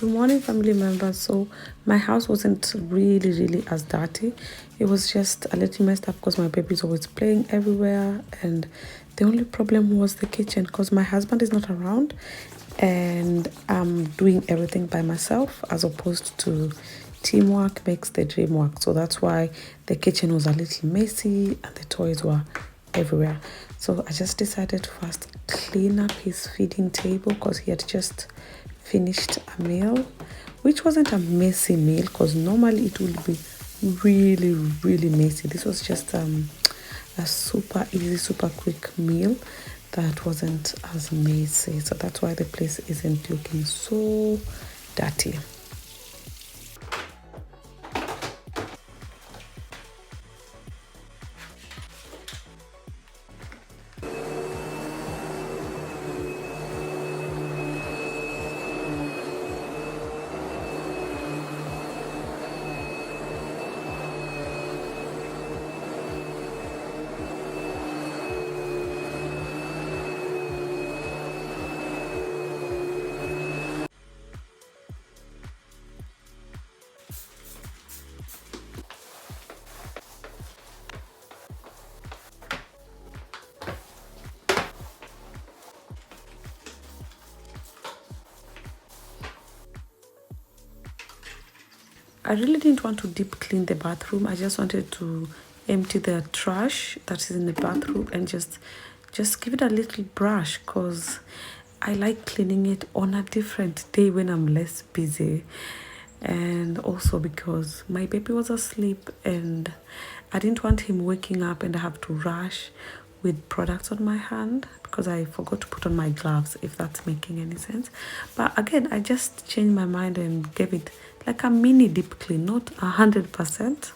Good morning, family members. So, my house wasn't really as dirty. It was just a little messed up because my baby's always playing everywhere. And the only problem was the kitchen because my husband is not around and I'm doing everything by myself as opposed to teamwork makes the dream work. So, that's why the kitchen was a little messy and the toys were everywhere. So, I just decided to first clean up his feeding table because he had just finished a meal, which wasn't a messy meal because normally it would be really messy. This was just a super easy, super quick meal that wasn't as messy. So that's why the place isn't looking so dirty. I really didn't want to deep clean the bathroom. I just wanted to empty the trash that is in the bathroom and just give it a little brush because I like cleaning it on a different day when I'm less busy. And also because my baby was asleep and I didn't want him waking up and I have to rush with products on my hand because I forgot to put on my gloves, if that's making any sense. But again, I just changed my mind and gave it like a mini deep clean, not 100%.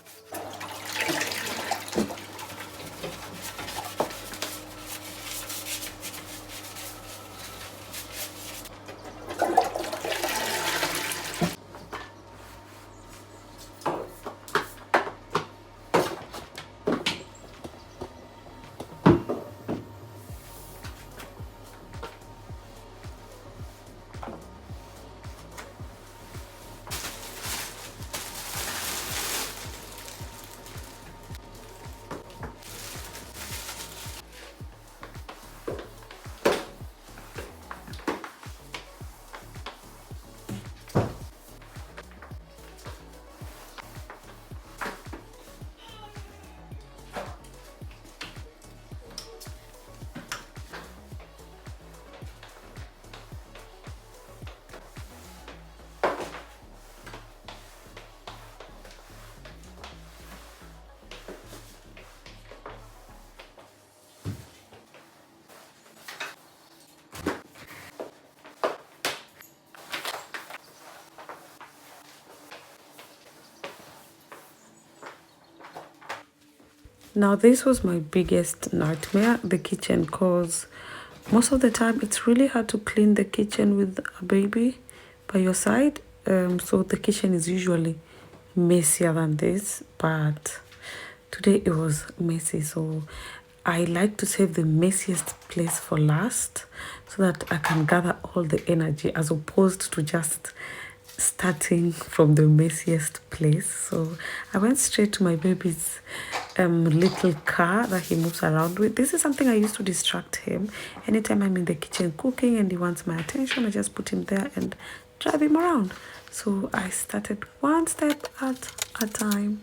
Now, this was my biggest nightmare, the kitchen, because most of the time it's really hard to clean the kitchen with a baby by your side. So the kitchen is usually messier than this, but today it was messy. So I like to save the messiest place for last so that I can gather all the energy as opposed to just starting from the messiest place. So I went straight to my baby's little car that he moves around with. This is something I used to distract him. Anytime I'm in the kitchen cooking and he wants my attention, I just put him there and drive him around. So I started one step at a time.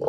You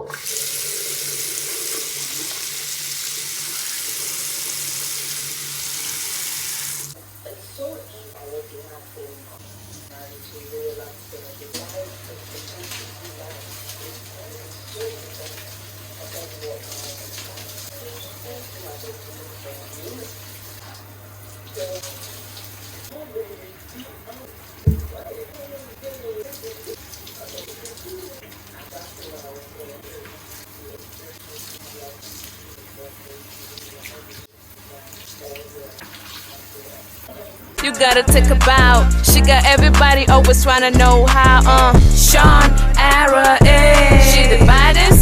gotta take a bow. She got everybody always trying to know how. Sean Ara, she the baddest.